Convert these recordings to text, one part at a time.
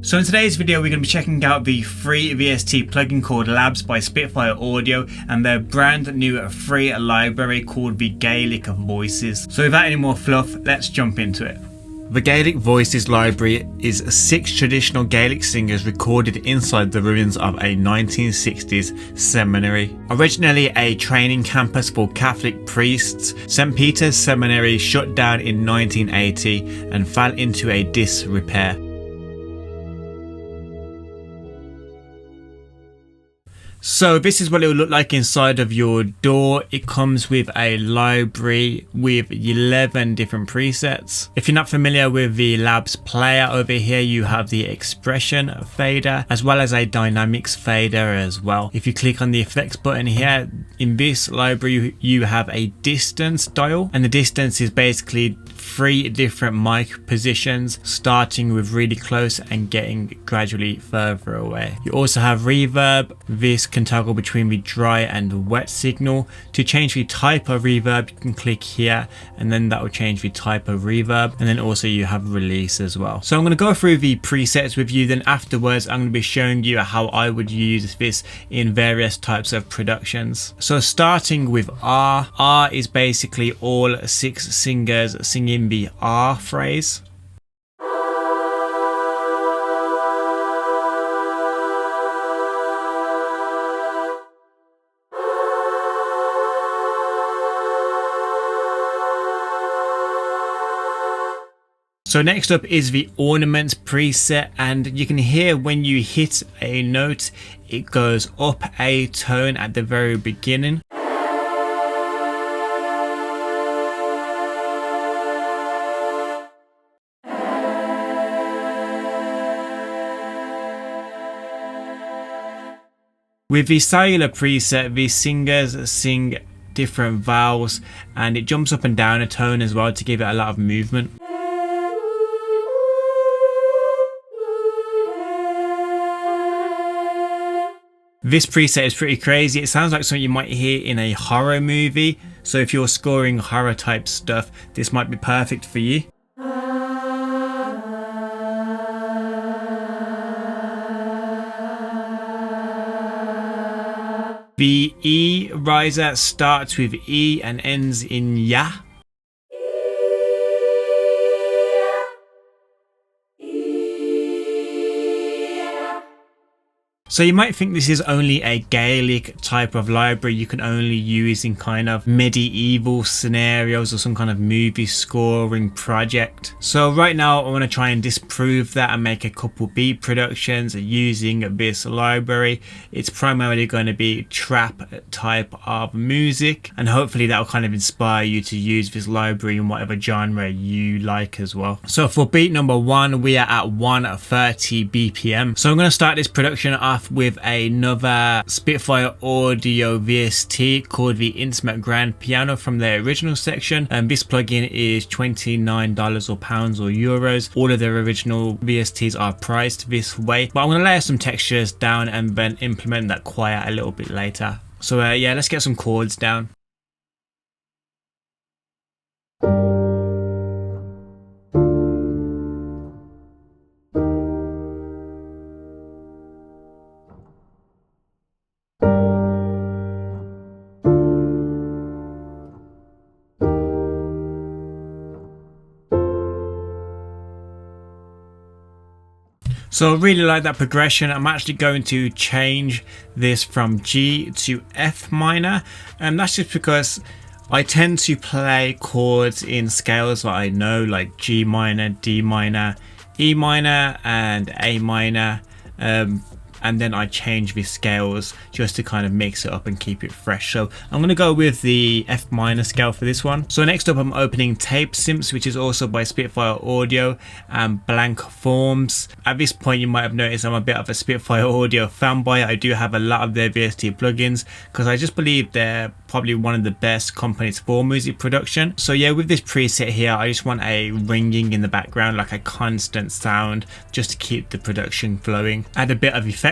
So in today's video we're going to be checking out the free VST plugin called Labs by Spitfire Audio and their brand new free library called the Gaelic Voices. So without any more fluff, let's jump into it. The Gaelic Voices library is 6 traditional Gaelic singers recorded inside the ruins of a 1960s seminary. Originally a training campus for Catholic priests, St. Peter's Seminary shut down in 1980 and fell into a disrepair. So this is what it will look like inside of your DAW. It comes with a library with 11 different presets. If you're not familiar with the Labs player, over here you have the expression fader as well as a dynamics fader as well. If you click on the effects button here, in this library you have a distance dial, and the distance is basically 3 different mic positions, starting with really close and getting gradually further away. You also have reverb. This can toggle between the dry and wet signal. To change the type of reverb, you can click here and then that will change the type of reverb, and then also you have release as well. So I'm going to go through the presets with you, then afterwards I'm going to be showing you how I would use this in various types of productions. So starting with R. R is basically all 6 singers singing the R phrase. So next up is the ornaments preset, and you can hear when you hit a note it goes up a tone at the very beginning. With the cellular preset, the singers sing different vowels and it jumps up and down a tone as well to give it a lot of movement. This preset is pretty crazy. It sounds like something you might hear in a horror movie. So if you're scoring horror type stuff, this might be perfect for you. The E riser starts with E and ends in ya. So you might think this is only a Gaelic type of library you can only use in kind of medieval scenarios or some kind of movie scoring project. So right now I want to try and disprove that and make a couple beat productions using this library. It's primarily going to be trap type of music, and hopefully that will kind of inspire you to use this library in whatever genre you like as well. So for beat number 1 we are at 130 BPM. So I'm going to start this production off with another Spitfire Audio VST called the Intimate Grand Piano from their original section, and this plugin is $29 or pounds or euros. All of their original VSTs are priced this way, but I'm going to layer some textures down and then implement that choir a little bit later. So yeah, let's get some chords down. So I really like that progression. I'm actually going to change this from G to F minor, and that's just because I tend to play chords in scales that I know, like G minor, D minor, E minor and A minor, and then I change the scales just to kind of mix it up and keep it fresh. So I'm going to go with the F minor scale for this one. So next up I'm opening Tape Simps, which is also by Spitfire Audio, and Blank Forms. At this point you might have noticed I'm a bit of a Spitfire Audio fanboy. I do have a lot of their VST plugins because I just believe they're probably one of the best companies for music production. So yeah, with this preset here I just want a ringing in the background, like a constant sound, just to keep the production flowing. Add a bit of effects.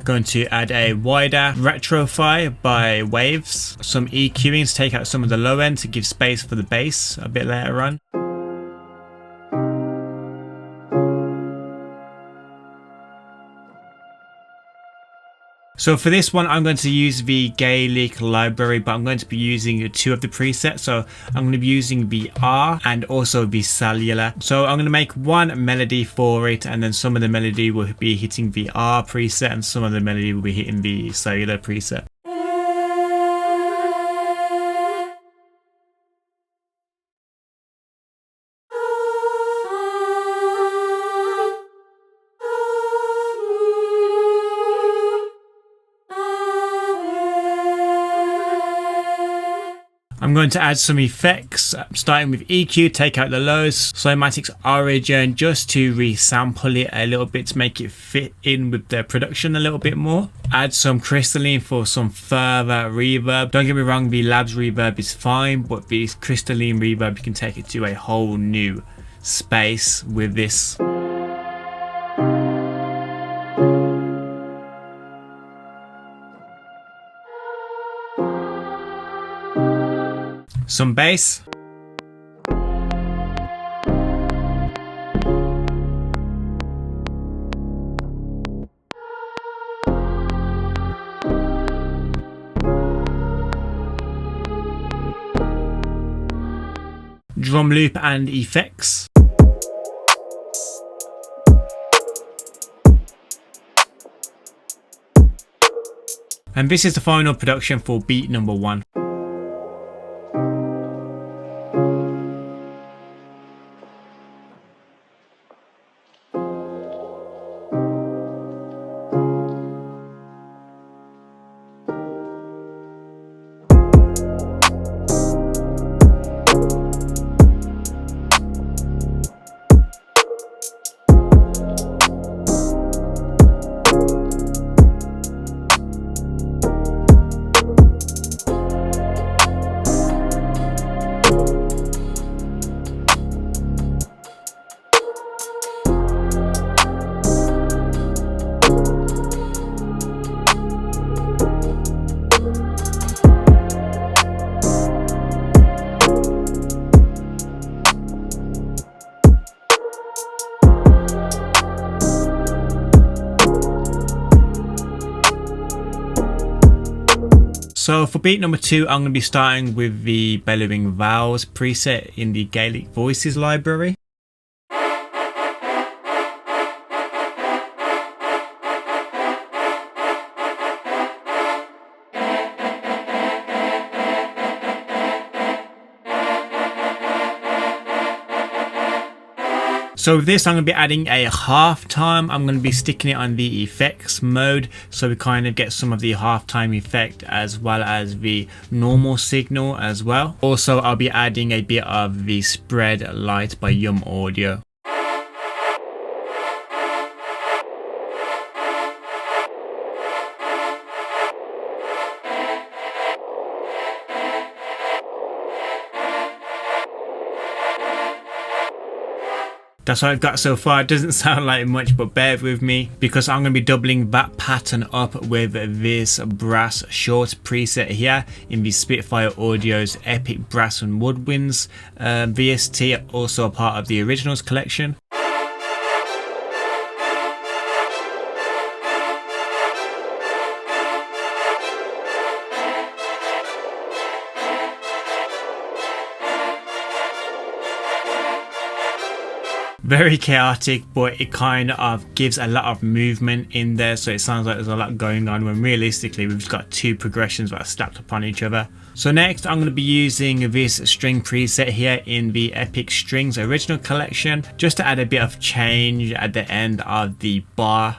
Going to add a wider retrofy by Waves, some EQing to take out some of the low end to give space for the bass a bit later on. 。So for this one, I'm going to use the Gaelic library, but I'm going to be using 2 of the presets. So I'm going to be using the R and also the cellular. So I'm going to make one melody for it, and then some of the melody will be hitting the R preset and some of the melody will be hitting the cellular preset. I'm going to add some effects, starting with EQ, take out the lows, Cymatics Origin, just to resample it a little bit to make it fit in with the production a little bit more. Add some crystalline for some further reverb. Don't get me wrong, the Labs reverb is fine, but the crystalline reverb, you can take it to a whole new space with this. Some bass. Drum loop and effects. And this is the final production for beat number 1. So for beat number 2, I'm going to be starting with the Bellowing Vowels preset in the Gaelic Voices library. So with this, I'm going to be adding a halftime. I'm going to be sticking it on the effects mode, so we kind of get some of the halftime effect as well as the normal signal as well. Also, I'll be adding a bit of the spread light by Yum Audio. That's what I've got so far. It doesn't sound like much, but bear with me because I'm going to be doubling that pattern up with this brass short preset here in the Spitfire Audio's Epic Brass and Woodwinds VST, also a part of the Originals collection. Very chaotic, but it kind of gives a lot of movement in there, so it sounds like there's a lot going on when realistically we've just got 2 progressions that are stacked upon each other. So next I'm going to be using this string preset here in the Epic Strings Original collection, just to add a bit of change at the end of the bar.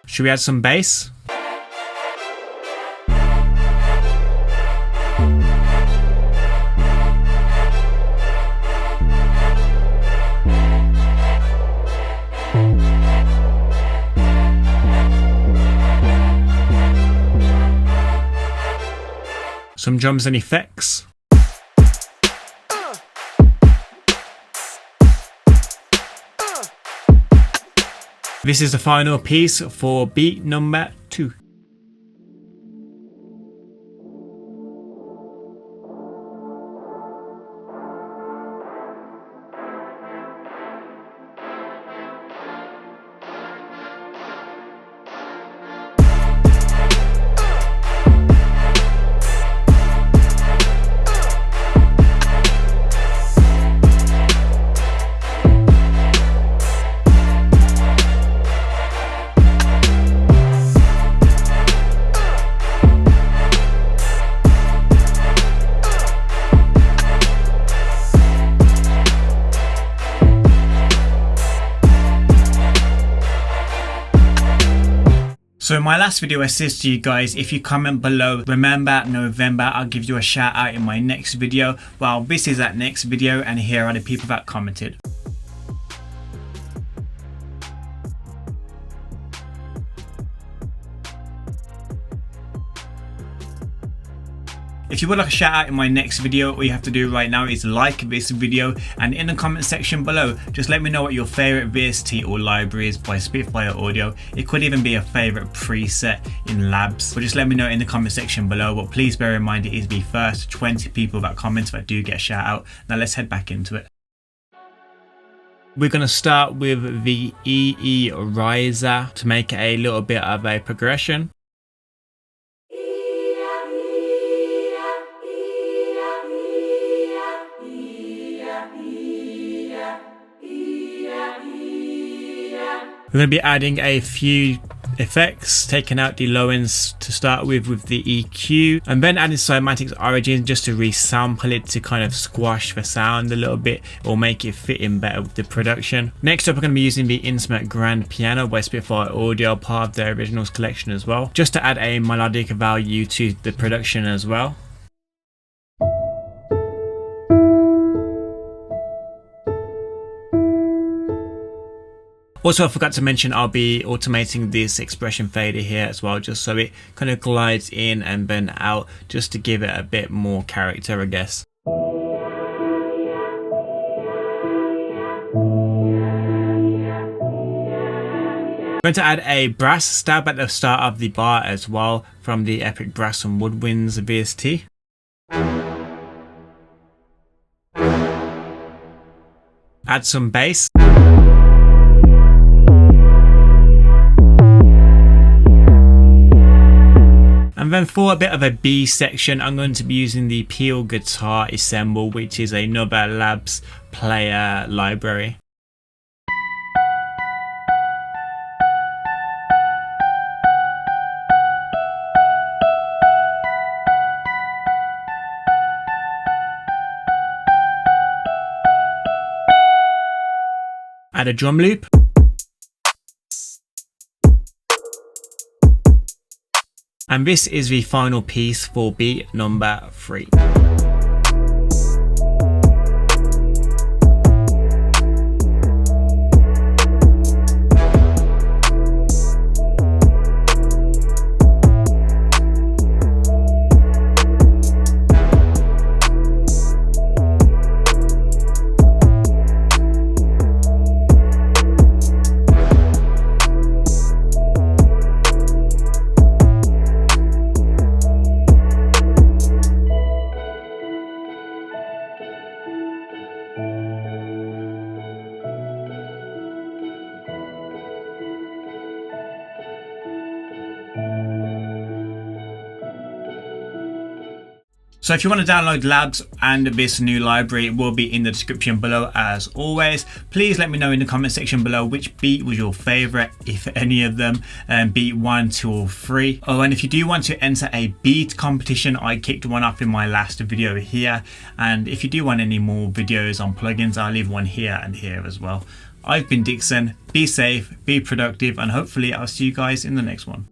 Should we add some bass? Some drums and effects. This is the final piece for beat number 2. So in my last video I said to you guys, if you comment below, remember November, I'll give you a shout out in my next video. Well, this is that next video and here are the people that commented. If you would like a shout out in my next video, all you have to do right now is like this video, and in the comment section below just let me know what your favorite VST or library is by Spitfire Audio. It could even be a favorite preset in Labs, but just let me know in the comment section below. But please bear in mind it is the first 20 people that comment that do get a shout out. Now let's head back into it. We're going to start with the EE riser to make it a little bit of a progression. We're going to be adding a few effects, taking out the low ends to start with the EQ, and then adding Cymatics Origin just to resample it to kind of squash the sound a little bit or make it fit in better with the production. Next up, we're going to be using the Intimate Grand Piano by Spitfire Audio, part of the originals collection as well, just to add a melodic value to the production as well. Also, I forgot to mention I'll be automating this expression fader here as well, just so it kind of glides in and then out, just to give it a bit more character, I guess. I'm going to add a brass stab at the start of the bar as well from the Epic Brass and Woodwinds VST. Add some bass. And then for a bit of a B section, I'm going to be using the Peel Guitar Assemble, which is another Labs player library. Add a drum loop. And this is the final piece for beat number 3. So if you want to download Labs and this new library, it will be in the description below as always. Please let me know in the comment section below which beat was your favorite, if any of them, beat 1, 2 or 3. Oh, and if you do want to enter a beat competition, I kicked one up in my last video here. And if you do want any more videos on plugins, I'll leave one here and here as well. I've been Dixon. Be safe, be productive, and hopefully I'll see you guys in the next one.